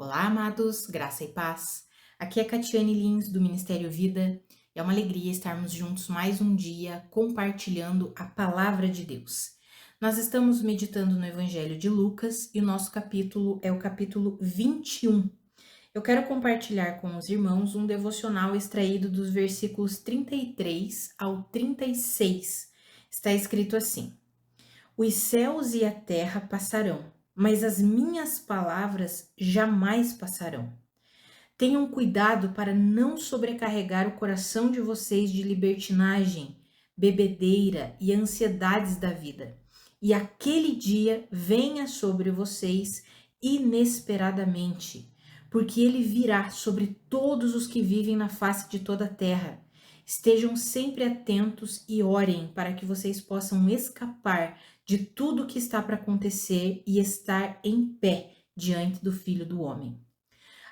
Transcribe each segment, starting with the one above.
Olá, amados, graça e paz. Aqui é Catiane Lins, do Ministério Vida. É uma alegria estarmos juntos mais um dia compartilhando a palavra de Deus. Nós estamos meditando no Evangelho de Lucas e o nosso capítulo é o capítulo 21. Eu quero compartilhar com os irmãos um devocional extraído dos versículos 33 ao 36. Está escrito assim: Os céus e a terra passarão, mas as minhas palavras jamais passarão. Tenham cuidado para não sobrecarregar o coração de vocês de libertinagem, bebedeira e ansiedades da vida. E aquele dia venha sobre vocês inesperadamente, porque ele virá sobre todos os que vivem na face de toda a terra. Estejam sempre atentos e orem para que vocês possam escapar de tudo que está para acontecer e estar em pé diante do Filho do Homem.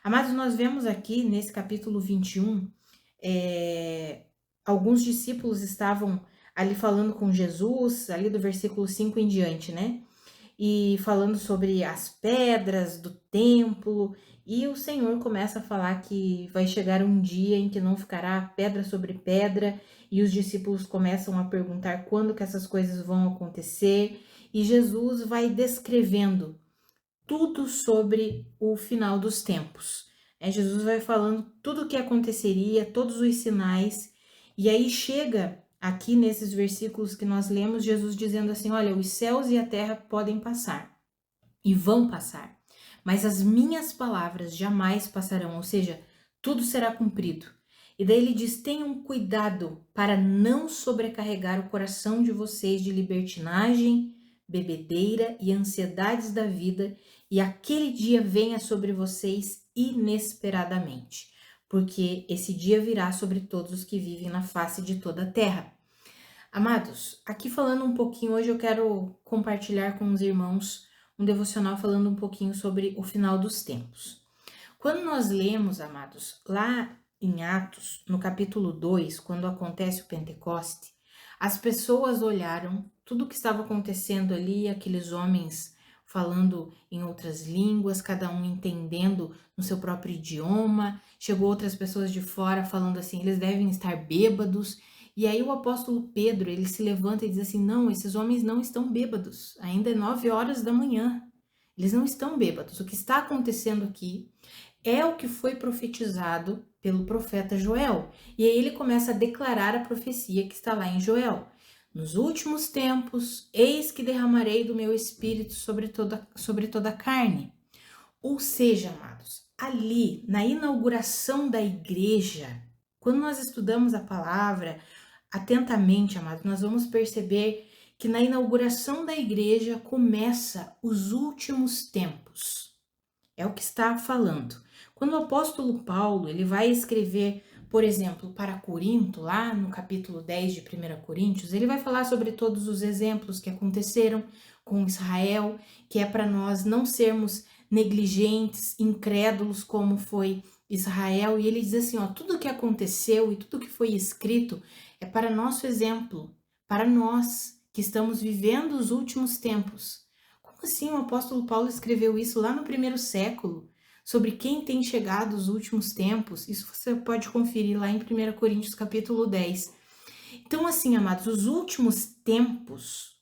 Amados, nós vemos aqui nesse capítulo 21, alguns discípulos estavam ali falando com Jesus, ali do versículo 5 em diante, né? E falando sobre as pedras do templo, e o Senhor começa a falar que vai chegar um dia em que não ficará pedra sobre pedra, e os discípulos começam a perguntar quando que essas coisas vão acontecer, e Jesus vai descrevendo tudo sobre o final dos tempos. Jesus vai falando tudo o que aconteceria, todos os sinais, e aí chega aqui nesses versículos que nós lemos, Jesus dizendo assim: olha, os céus e a terra podem passar e vão passar, mas as minhas palavras jamais passarão, ou seja, tudo será cumprido. E daí ele diz: tenham cuidado para não sobrecarregar o coração de vocês de libertinagem, bebedeira e ansiedades da vida, e aquele dia venha sobre vocês inesperadamente, porque esse dia virá sobre todos os que vivem na face de toda a terra. Amados, aqui falando um pouquinho, hoje eu quero compartilhar com os irmãos um devocional falando um pouquinho sobre o final dos tempos. Quando nós lemos, amados, lá em Atos, no capítulo 2, quando acontece o Pentecoste, as pessoas olharam tudo o que estava acontecendo ali, aqueles homens falando em outras línguas, cada um entendendo no seu próprio idioma. Chegou outras pessoas de fora falando assim, eles devem estar bêbados. E aí o apóstolo Pedro, ele se levanta e diz assim: não, esses homens não estão bêbados, ainda é 9 horas da manhã. Eles não estão bêbados. O que está acontecendo aqui é o que foi profetizado pelo profeta Joel. E aí ele começa a declarar a profecia que está lá em Joel. Nos últimos tempos, eis que derramarei do meu espírito sobre toda a carne. Ou seja, amados, ali na inauguração da igreja, quando nós estudamos a palavra atentamente, amados, nós vamos perceber que na inauguração da igreja começa os últimos tempos. É o que está falando. Quando o apóstolo Paulo, ele vai escrever, por exemplo, para Corinto, lá no capítulo 10 de 1 Coríntios, ele vai falar sobre todos os exemplos que aconteceram com Israel, que é para nós não sermos negligentes, incrédulos como foi Israel, e ele diz assim, ó, tudo que aconteceu e tudo que foi escrito é para nosso exemplo, para nós que estamos vivendo os últimos tempos. Como assim o apóstolo Paulo escreveu isso lá no primeiro século? Sobre quem tem chegado os últimos tempos? Isso você pode conferir lá em 1 Coríntios capítulo 10. Então assim, amados, os últimos tempos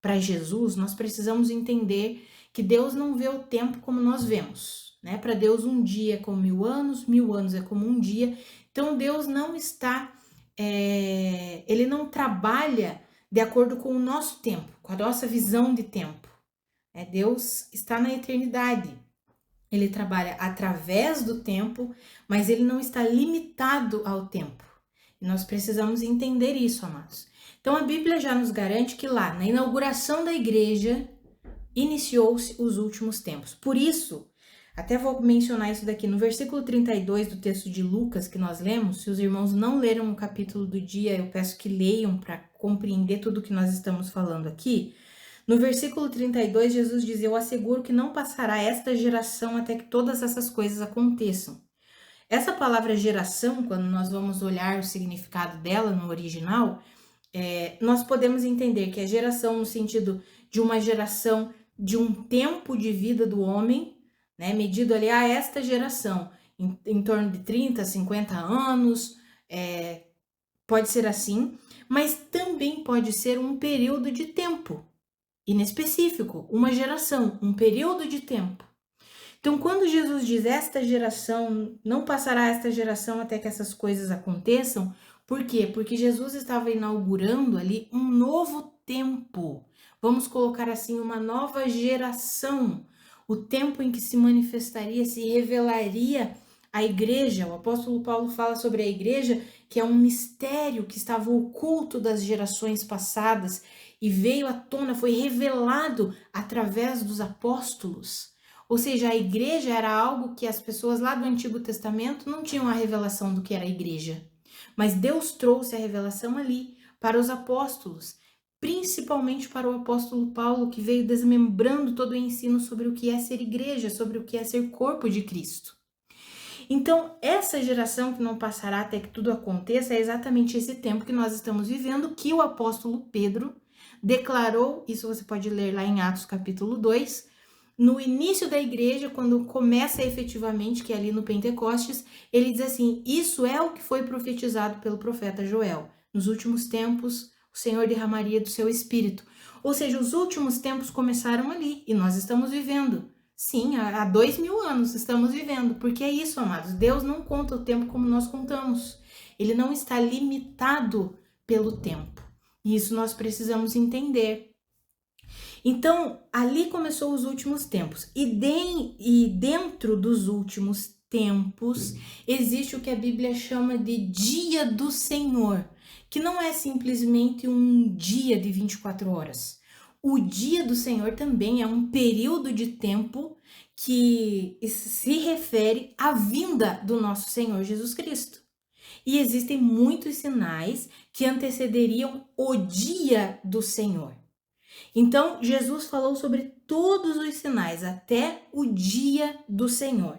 para Jesus, nós precisamos entender que Deus não vê o tempo como nós vemos, né? Para Deus um dia é como 1000 anos é como um dia. Então Deus não está, ele não trabalha de acordo com o nosso tempo, com a nossa visão de tempo. Deus está na eternidade. Ele trabalha através do tempo, mas ele não está limitado ao tempo. E nós precisamos entender isso, amados. Então a Bíblia já nos garante que lá, na inauguração da igreja, iniciou-se os últimos tempos. Por isso, até vou mencionar isso daqui, no versículo 32 do texto de Lucas que nós lemos, se os irmãos não leram o capítulo do dia, eu peço que leiam para compreender tudo o que nós estamos falando aqui. No versículo 32, Jesus diz: eu asseguro que não passará esta geração até que todas essas coisas aconteçam. Essa palavra geração, quando nós vamos olhar o significado dela no original, nós podemos entender que é geração no sentido de uma geração de um tempo de vida do homem, né? Medido ali a esta geração, em torno de 30, 50 anos, pode ser assim, mas também pode ser um período de tempo inespecífico, uma geração, um período de tempo. Então, quando Jesus diz esta geração, não passará esta geração até que essas coisas aconteçam, por quê? Porque Jesus estava inaugurando ali um novo tempo. Vamos colocar assim, uma nova geração. O tempo em que se manifestaria, se revelaria a igreja. O apóstolo Paulo fala sobre a igreja, que é um mistério que estava oculto das gerações passadas e veio à tona, foi revelado através dos apóstolos. Ou seja, a igreja era algo que as pessoas lá do Antigo Testamento não tinham a revelação do que era a igreja. Mas Deus trouxe a revelação ali para os apóstolos, principalmente para o apóstolo Paulo, que veio desmembrando todo o ensino sobre o que é ser igreja, sobre o que é ser corpo de Cristo. Então, essa geração que não passará até que tudo aconteça é exatamente esse tempo que nós estamos vivendo, que o apóstolo Pedro declarou, isso você pode ler lá em Atos capítulo 2, no início da igreja, quando começa efetivamente, que é ali no Pentecostes, ele diz assim: isso é o que foi profetizado pelo profeta Joel. Nos últimos tempos, o Senhor derramaria do seu espírito. Ou seja, os últimos tempos começaram ali e nós estamos vivendo. Sim, há 2000 anos estamos vivendo, porque é isso, amados. Deus não conta o tempo como nós contamos. Ele não está limitado pelo tempo. E isso nós precisamos entender. Então, ali começou os últimos tempos. E dentro dos últimos tempos, existe o que a Bíblia chama de Dia do Senhor, que não é simplesmente um dia de 24 horas. O Dia do Senhor também é um período de tempo que se refere à vinda do nosso Senhor Jesus Cristo. E existem muitos sinais que antecederiam o Dia do Senhor. Então, Jesus falou sobre todos os sinais até o dia do Senhor.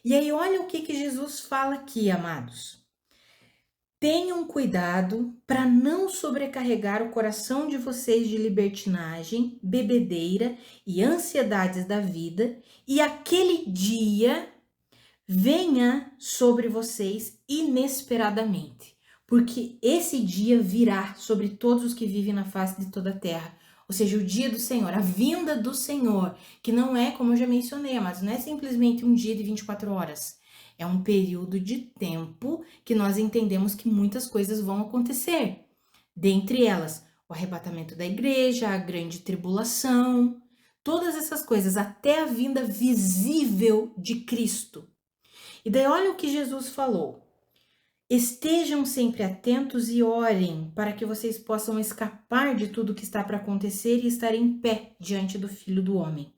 E aí, olha o que Jesus fala aqui, amados. Tenham cuidado para não sobrecarregar o coração de vocês de libertinagem, bebedeira e ansiedades da vida, e aquele dia venha sobre vocês inesperadamente, porque esse dia virá sobre todos os que vivem na face de toda a terra. Ou seja, o dia do Senhor, a vinda do Senhor, que não é, como eu já mencionei, mas não é simplesmente um dia de 24 horas. É um período de tempo que nós entendemos que muitas coisas vão acontecer. Dentre elas, o arrebatamento da igreja, a grande tribulação, todas essas coisas, até a vinda visível de Cristo. E daí olha o que Jesus falou. Estejam sempre atentos e orem para que vocês possam escapar de tudo que está para acontecer e estar em pé diante do Filho do Homem.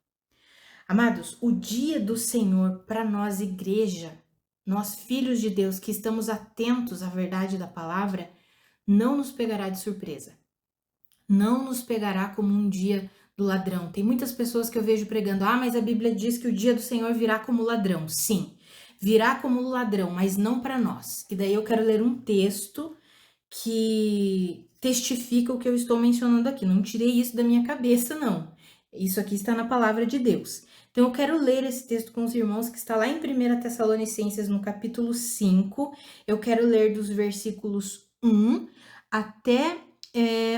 Amados, o dia do Senhor para nós, igreja, nós filhos de Deus que estamos atentos à verdade da palavra, não nos pegará de surpresa. Não nos pegará como um dia do ladrão. Tem muitas pessoas que eu vejo pregando, mas a Bíblia diz que o dia do Senhor virá como ladrão. Sim, virá como ladrão, mas não para nós. E daí eu quero ler um texto que testifica o que eu estou mencionando aqui. Não tirei isso da minha cabeça, não. Isso aqui está na palavra de Deus. Então eu quero ler esse texto com os irmãos, que está lá em 1 Tessalonicenses, no capítulo 5. Eu quero ler dos versículos 1 até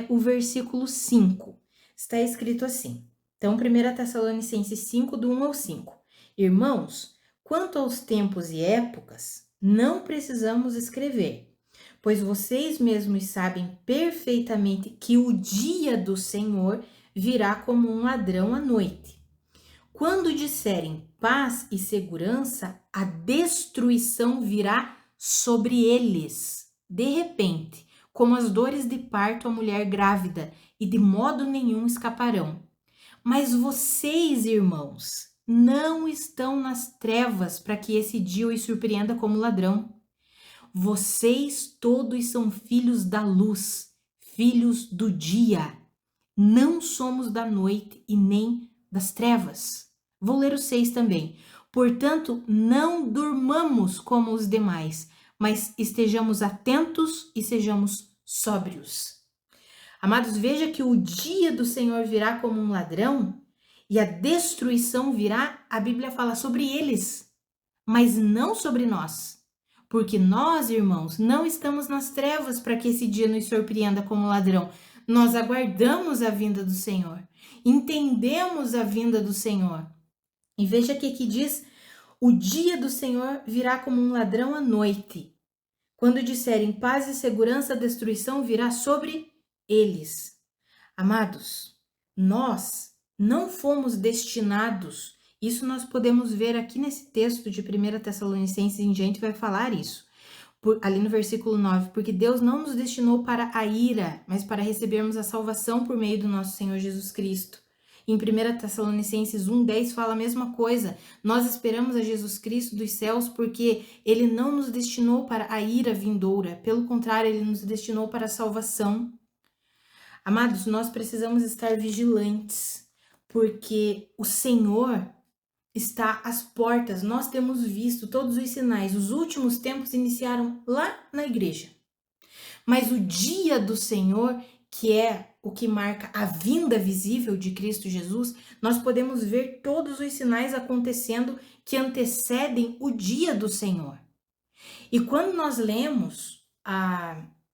o versículo 5. Está escrito assim. Então, 1 Tessalonicenses 5, do 1 ao 5. Irmãos, quanto aos tempos e épocas, não precisamos escrever, pois vocês mesmos sabem perfeitamente que o dia do Senhor virá como um ladrão à noite. Quando disserem paz e segurança, a destruição virá sobre eles, de repente, como as dores de parto à mulher grávida, e de modo nenhum escaparão. Mas vocês, irmãos, não estão nas trevas para que esse dia os surpreenda como ladrão. Vocês todos são filhos da luz, filhos do dia. Não somos da noite e nem das trevas. Vou ler o 6 também. Portanto, não durmamos como os demais, mas estejamos atentos e sejamos sóbrios. Amados, veja que o dia do Senhor virá como um ladrão, e a destruição virá, a Bíblia fala sobre eles, mas não sobre nós. Porque nós, irmãos, não estamos nas trevas para que esse dia nos surpreenda como ladrão. Nós aguardamos a vinda do Senhor, entendemos a vinda do Senhor. E veja que aqui diz: o dia do Senhor virá como um ladrão à noite. Quando disserem paz e segurança, a destruição virá sobre eles. Amados, nós não fomos destinados, isso nós podemos ver aqui nesse texto de 1 Tessalonicenses em diante, vai falar isso, ali no versículo 9, porque Deus não nos destinou para a ira, mas para recebermos a salvação por meio do nosso Senhor Jesus Cristo. Em 1 Tessalonicenses 1,10 fala a mesma coisa. Nós esperamos a Jesus Cristo dos céus porque Ele não nos destinou para a ira vindoura. Pelo contrário, Ele nos destinou para a salvação. Amados, nós precisamos estar vigilantes, porque o Senhor está às portas. Nós temos visto todos os sinais. Os últimos tempos iniciaram lá na igreja. Mas o dia do Senhor, que é o que marca a vinda visível de Cristo Jesus, nós podemos ver todos os sinais acontecendo que antecedem o dia do Senhor. E quando nós lemos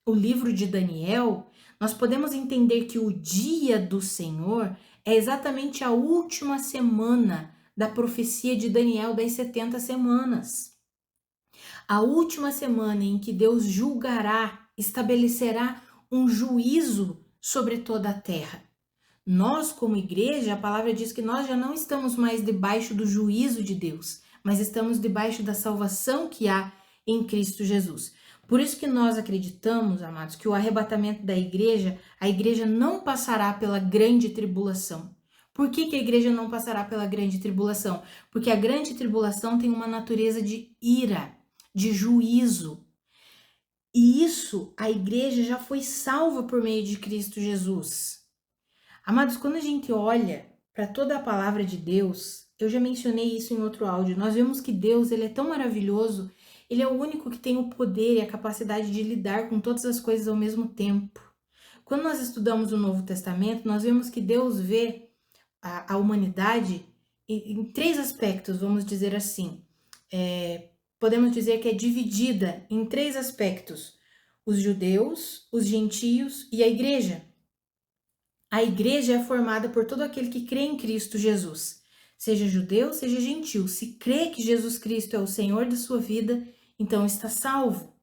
o livro de Daniel, nós podemos entender que o dia do Senhor é exatamente a última semana da profecia de Daniel das 70 semanas. A última semana em que Deus julgará, estabelecerá um juízo sobre toda a terra. Nós, como igreja, a palavra diz que nós já não estamos mais debaixo do juízo de Deus, mas estamos debaixo da salvação que há em Cristo Jesus. Por isso que nós acreditamos, amados, que o arrebatamento da igreja, a igreja não passará pela grande tribulação. Por que a igreja não passará pela grande tribulação? Porque a grande tribulação tem uma natureza de ira, de juízo. E isso, a igreja já foi salva por meio de Cristo Jesus. Amados, quando a gente olha para toda a palavra de Deus, eu já mencionei isso em outro áudio, nós vemos que Deus, ele é tão maravilhoso, ele é o único que tem o poder e a capacidade de lidar com todas as coisas ao mesmo tempo. Quando nós estudamos o Novo Testamento, nós vemos que Deus vê a humanidade em três aspectos, vamos dizer assim. Podemos dizer que é dividida em três aspectos: os judeus, os gentios e a igreja. A igreja é formada por todo aquele que crê em Cristo Jesus, seja judeu, seja gentil. Se crê que Jesus Cristo é o Senhor da sua vida, então está salvo.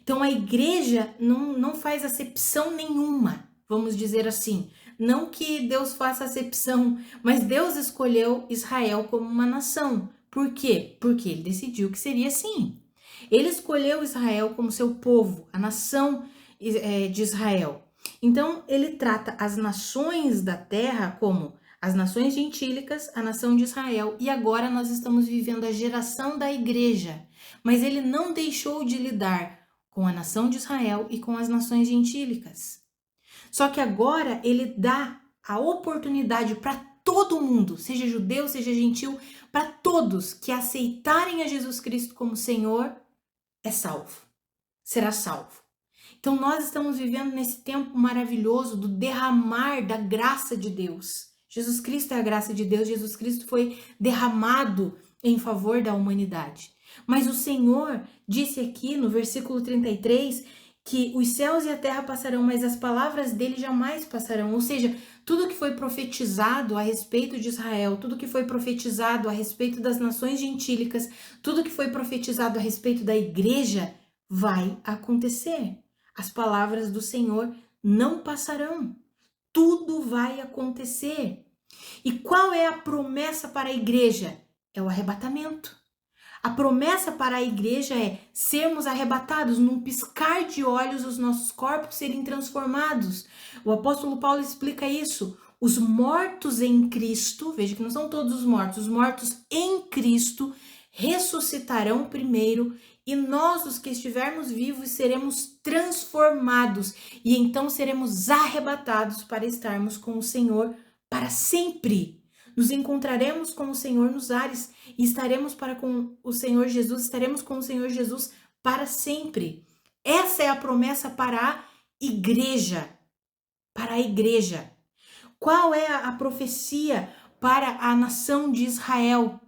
Então a igreja não faz acepção nenhuma, vamos dizer assim. Não que Deus faça acepção, mas Deus escolheu Israel como uma nação. Por quê? Porque ele decidiu que seria assim. Ele escolheu Israel como seu povo, a nação de Israel. Então, ele trata as nações da terra como as nações gentílicas, a nação de Israel. E agora nós estamos vivendo a geração da igreja. Mas ele não deixou de lidar com a nação de Israel e com as nações gentílicas. Só que agora ele dá a oportunidade para todo mundo, seja judeu, seja gentil, para todos que aceitarem a Jesus Cristo como Senhor, é salvo, será salvo. Então nós estamos vivendo nesse tempo maravilhoso do derramar da graça de Deus. Jesus Cristo é a graça de Deus, Jesus Cristo foi derramado em favor da humanidade. Mas o Senhor disse aqui no versículo 33 que os céus e a terra passarão, mas as palavras dele jamais passarão. Ou seja, tudo que foi profetizado a respeito de Israel, tudo que foi profetizado a respeito das nações gentílicas, tudo que foi profetizado a respeito da igreja vai acontecer. As palavras do Senhor não passarão. Tudo vai acontecer. E qual é a promessa para a igreja? É o arrebatamento. A promessa para a igreja é sermos arrebatados num piscar de olhos, os nossos corpos serem transformados. O apóstolo Paulo explica isso. Os mortos em Cristo, veja que não são todos os mortos em Cristo ressuscitarão primeiro e nós, os que estivermos vivos, seremos transformados e então seremos arrebatados para estarmos com o Senhor para sempre. Nos encontraremos com o Senhor nos ares e estaremos com o Senhor Jesus para sempre. Essa é a promessa para a igreja. Para a igreja. Qual é a profecia para a nação de Israel.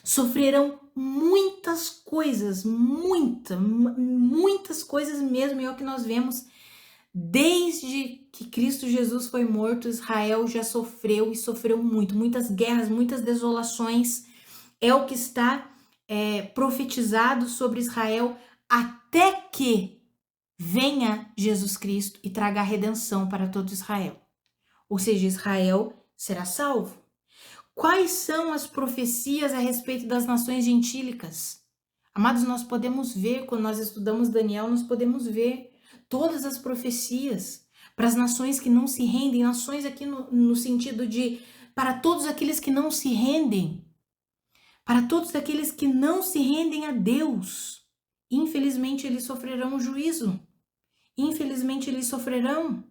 Sofrerão muitas coisas, muitas coisas mesmo, e é o que nós vemos desde que Cristo Jesus foi morto. Israel já sofreu e sofreu muitas guerras, muitas desolações, é o que está profetizado sobre Israel, até que venha Jesus Cristo e traga a redenção para todo Israel. Ou seja, Israel será salvo. Quais são as profecias a respeito das nações gentílicas? Amados, nós podemos ver, quando nós estudamos Daniel, nós podemos ver todas as profecias para as nações que não se rendem, nações aqui no sentido de para todos aqueles que não se rendem, para todos aqueles que não se rendem a Deus. Infelizmente, eles sofrerão juízo. Infelizmente, eles sofrerão.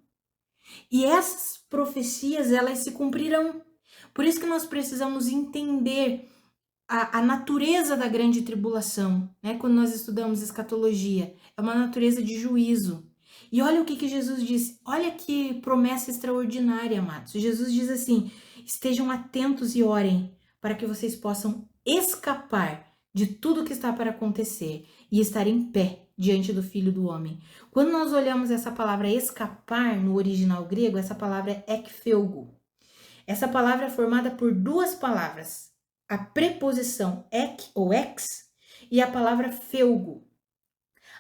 E essas profecias, elas se cumprirão. Por isso que nós precisamos entender a natureza da grande tribulação, né? Quando nós estudamos escatologia, é uma natureza de juízo. E olha o que Jesus disse, olha que promessa extraordinária, amados. Jesus diz assim: estejam atentos e orem para que vocês possam escapar de tudo que está para acontecer e estar em pé diante do Filho do Homem. Quando nós olhamos essa palavra escapar no original grego, essa palavra é ekpheugo. Essa palavra é formada por duas palavras, a preposição ek ou ex e a palavra pheugo.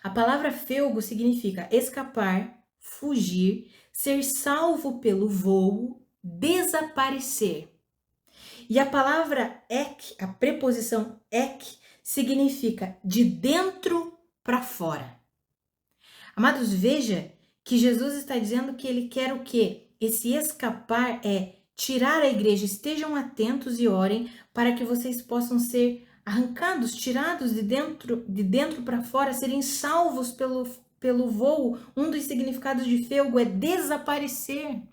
A palavra pheugo significa escapar, fugir, ser salvo pelo voo, desaparecer. E a palavra ek, a preposição ek, significa de dentro para fora. Amados, veja que Jesus está dizendo que ele quer o quê? Esse escapar é tirar a igreja. Estejam atentos e orem para que vocês possam ser arrancados, tirados de dentro para fora, serem salvos pelo voo. Um dos significados de pheugo é desaparecer.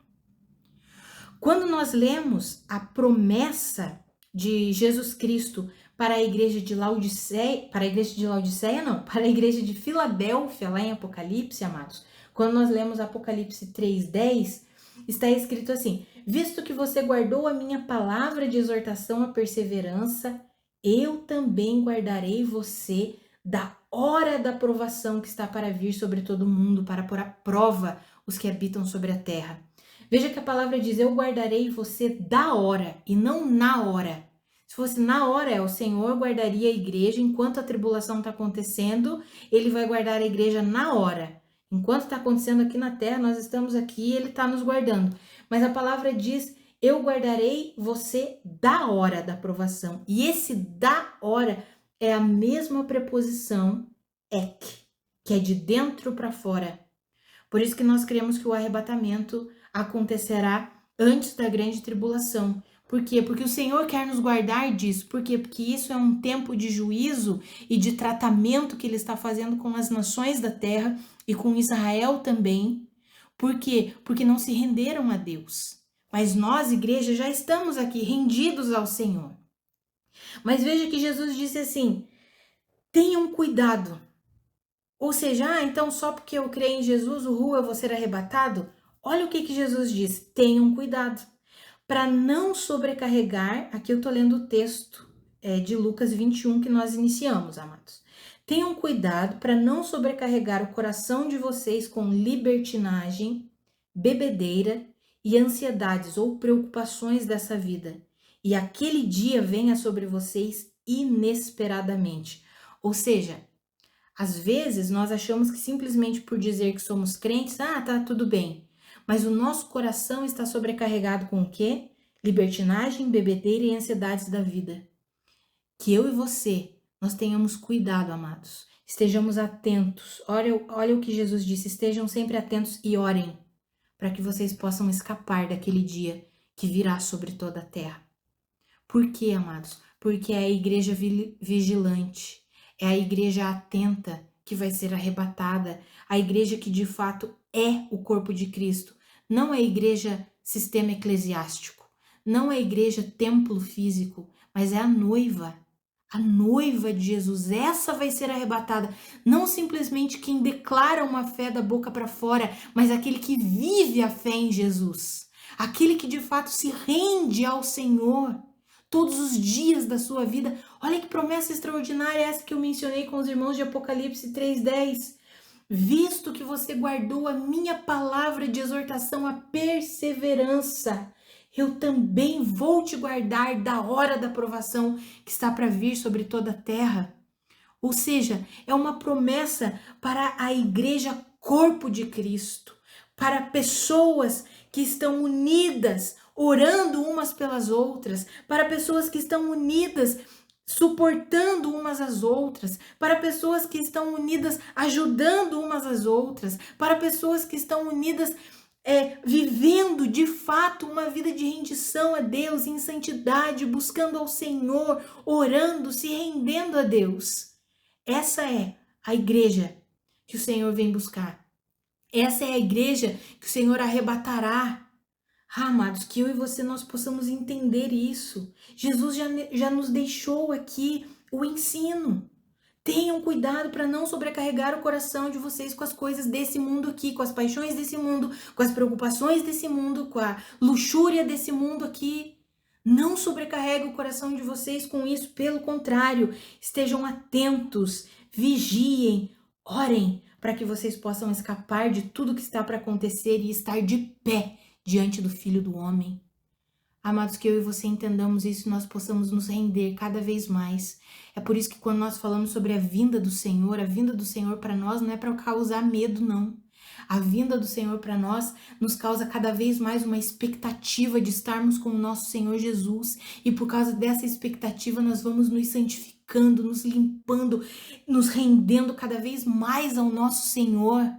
Quando nós lemos a promessa de Jesus Cristo para a igreja de Laodiceia, para a igreja de Filadélfia, lá em Apocalipse, amados, quando nós lemos Apocalipse 3:10, está escrito assim: visto que você guardou a minha palavra de exortação à perseverança, eu também guardarei você da hora da provação que está para vir sobre todo mundo, para pôr à prova os que habitam sobre a terra. Veja que a palavra diz: eu guardarei você da hora e não na hora. Se fosse na hora, o Senhor guardaria a igreja enquanto a tribulação está acontecendo, ele vai guardar a igreja na hora. Enquanto está acontecendo aqui na terra, nós estamos aqui, ele está nos guardando. Mas a palavra diz: eu guardarei você da hora da provação. E esse da hora é a mesma preposição ek, que é de dentro para fora. Por isso que nós cremos que o arrebatamento acontecerá antes da grande tribulação. Por quê? Porque o Senhor quer nos guardar disso. Por quê? Porque isso é um tempo de juízo e de tratamento que ele está fazendo com as nações da terra e com Israel também. Por quê? Porque não se renderam a Deus. Mas nós, igreja, já estamos aqui rendidos ao Senhor. Mas veja que Jesus disse assim: tenham cuidado. Ou seja, então só porque eu creio em Jesus, eu vou ser arrebatado? Olha o que Jesus diz: tenham cuidado para não sobrecarregar. Aqui eu estou lendo o texto de Lucas 21 que nós iniciamos, amados. Tenham cuidado para não sobrecarregar o coração de vocês com libertinagem, bebedeira e ansiedades ou preocupações dessa vida. E aquele dia venha sobre vocês inesperadamente. Ou seja, às vezes nós achamos que simplesmente por dizer que somos crentes, tá tudo bem. Mas o nosso coração está sobrecarregado com o quê? Libertinagem, bebedeira e ansiedades da vida. Que eu e você, nós tenhamos cuidado, amados. Estejamos atentos. Olha o que Jesus disse: estejam sempre atentos e orem, para que vocês possam escapar daquele dia que virá sobre toda a terra. Por quê, amados? Porque é a igreja vigilante, é a igreja atenta que vai ser arrebatada, a igreja que de fato é o corpo de Cristo, não é a igreja sistema eclesiástico, não é a igreja templo físico, mas é a noiva de Jesus. Essa vai ser arrebatada, não simplesmente quem declara uma fé da boca para fora, mas aquele que vive a fé em Jesus, aquele que de fato se rende ao Senhor todos os dias da sua vida. Olha que promessa extraordinária essa que eu mencionei com os irmãos de Apocalipse 3:10. Visto que você guardou a minha palavra de exortação à perseverança, eu também vou te guardar da hora da provação que está para vir sobre toda a terra. Ou seja, é uma promessa para a igreja corpo de Cristo, para pessoas que estão unidas, orando umas pelas outras, para pessoas que estão unidas, suportando umas às outras, para pessoas que estão unidas, ajudando umas às outras, para pessoas que estão unidas, vivendo de fato uma vida de rendição a Deus, em santidade, buscando ao Senhor, orando, se rendendo a Deus. Essa é a igreja que o Senhor vem buscar. Essa é a igreja que o Senhor arrebatará. Amados, que eu e você nós possamos entender isso. Jesus já nos deixou aqui o ensino. Tenham cuidado para não sobrecarregar o coração de vocês com as coisas desse mundo aqui, com as paixões desse mundo, com as preocupações desse mundo, com a luxúria desse mundo aqui. Não sobrecarregue o coração de vocês com isso, pelo contrário, estejam atentos, vigiem, orem, para que vocês possam escapar de tudo que está para acontecer e estar de pé diante do Filho do Homem. Amados, que eu e você entendamos isso e nós possamos nos render cada vez mais. É por isso que quando nós falamos sobre a vinda do Senhor para nós não é para causar medo, não. A vinda do Senhor para nós nos causa cada vez mais uma expectativa de estarmos com o nosso Senhor Jesus. E por causa dessa expectativa nós vamos nos santificando, nos limpando, nos rendendo cada vez mais ao nosso Senhor.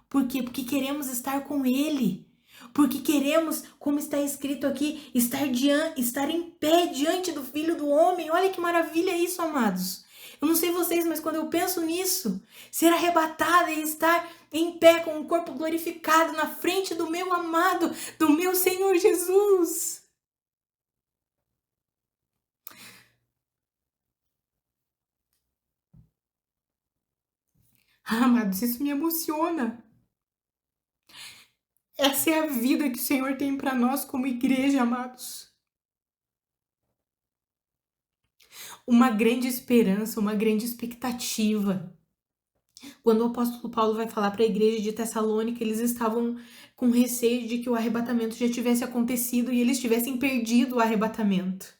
Por quê? Porque queremos estar com Ele. Porque queremos, como está escrito aqui, estar em pé diante do Filho do Homem. Olha que maravilha isso, amados. Eu não sei vocês, mas quando eu penso nisso, ser arrebatada e estar em pé com o corpo glorificado na frente do meu amado, do meu Senhor Jesus. Amados, isso me emociona. Essa é a vida que o Senhor tem para nós como igreja, amados. Uma grande esperança, uma grande expectativa. Quando o apóstolo Paulo vai falar para a igreja de Tessalônica, eles estavam com receio de que o arrebatamento já tivesse acontecido e eles tivessem perdido o arrebatamento.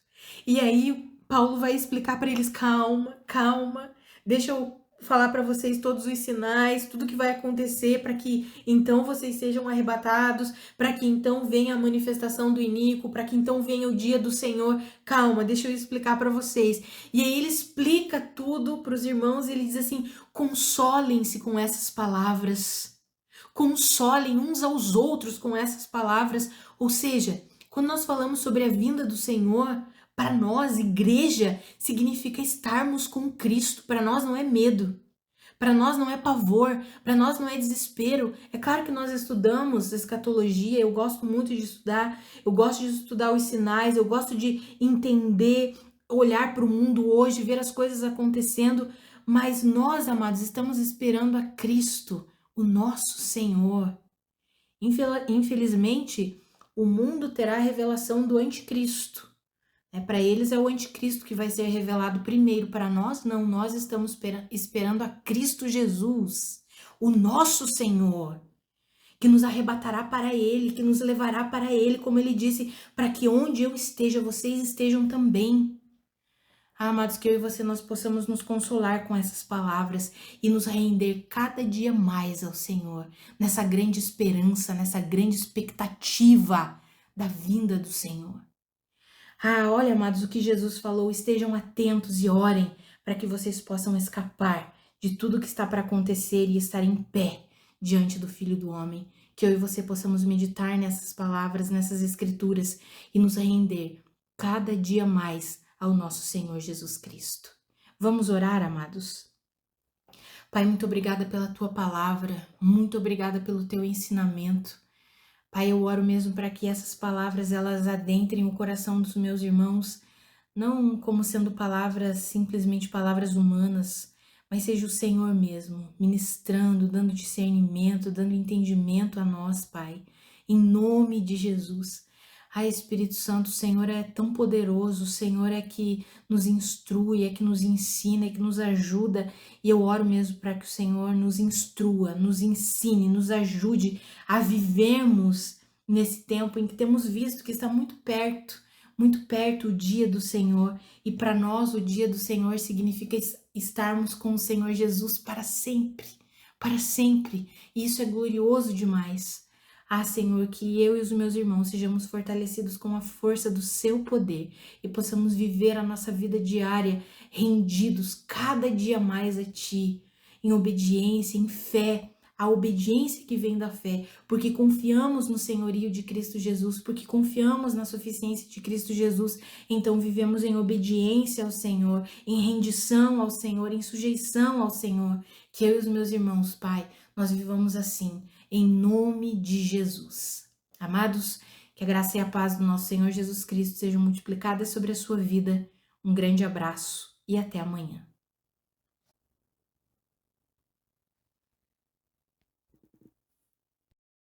E aí Paulo vai explicar para eles: calma, calma, deixa eu falar para vocês todos os sinais, tudo que vai acontecer para que então vocês sejam arrebatados, para que então venha a manifestação do iníquo, para que então venha o dia do Senhor. Calma, deixa eu explicar para vocês. E aí ele explica tudo para os irmãos e ele diz assim: consolem-se com essas palavras, consolem uns aos outros com essas palavras. Ou seja, quando nós falamos sobre a vinda do Senhor, para nós, igreja, significa estarmos com Cristo. Para nós não é medo, para nós não é pavor, para nós não é desespero. É claro que nós estudamos escatologia, eu gosto muito de estudar, eu gosto de estudar os sinais, eu gosto de entender, olhar para o mundo hoje, ver as coisas acontecendo, mas nós, amados, estamos esperando a Cristo, o nosso Senhor. Infelizmente, o mundo terá a revelação do anticristo. Para eles é o anticristo que vai ser revelado primeiro. Para nós, não. Nós estamos esperando a Cristo Jesus, o nosso Senhor, que nos arrebatará para Ele, que nos levará para Ele, como Ele disse, para que onde eu esteja, vocês estejam também. Amados, que eu e você nós possamos nos consolar com essas palavras e nos render cada dia mais ao Senhor, nessa grande esperança, nessa grande expectativa da vinda do Senhor. Olha, amados, o que Jesus falou: estejam atentos e orem para que vocês possam escapar de tudo que está para acontecer e estar em pé diante do Filho do Homem. Que eu e você possamos meditar nessas palavras, nessas escrituras e nos render cada dia mais ao nosso Senhor Jesus Cristo. Vamos orar, amados? Pai, muito obrigada pela tua palavra, muito obrigada pelo teu ensinamento. Pai, eu oro mesmo para que essas palavras elas adentrem o coração dos meus irmãos, não como sendo palavras, simplesmente palavras humanas, mas seja o Senhor mesmo, ministrando, dando discernimento, dando entendimento a nós, Pai, em nome de Jesus. Ai, Espírito Santo, o Senhor é tão poderoso, o Senhor é que nos instrui, é que nos ensina, é que nos ajuda, e eu oro mesmo para que o Senhor nos instrua, nos ensine, nos ajude a vivermos nesse tempo em que temos visto que está muito perto o dia do Senhor, e para nós o dia do Senhor significa estarmos com o Senhor Jesus para sempre, e isso é glorioso demais. Ah, Senhor, que eu e os meus irmãos sejamos fortalecidos com a força do seu poder e possamos viver a nossa vida diária rendidos cada dia mais a Ti, em obediência, em fé, a obediência que vem da fé, porque confiamos no senhorio de Cristo Jesus, porque confiamos na suficiência de Cristo Jesus, então vivemos em obediência ao Senhor, em rendição ao Senhor, em sujeição ao Senhor. Que eu e os meus irmãos, Pai, nós vivamos assim, em nome de Jesus. Amados, que a graça e a paz do nosso Senhor Jesus Cristo sejam multiplicadas sobre a sua vida. Um grande abraço e até amanhã.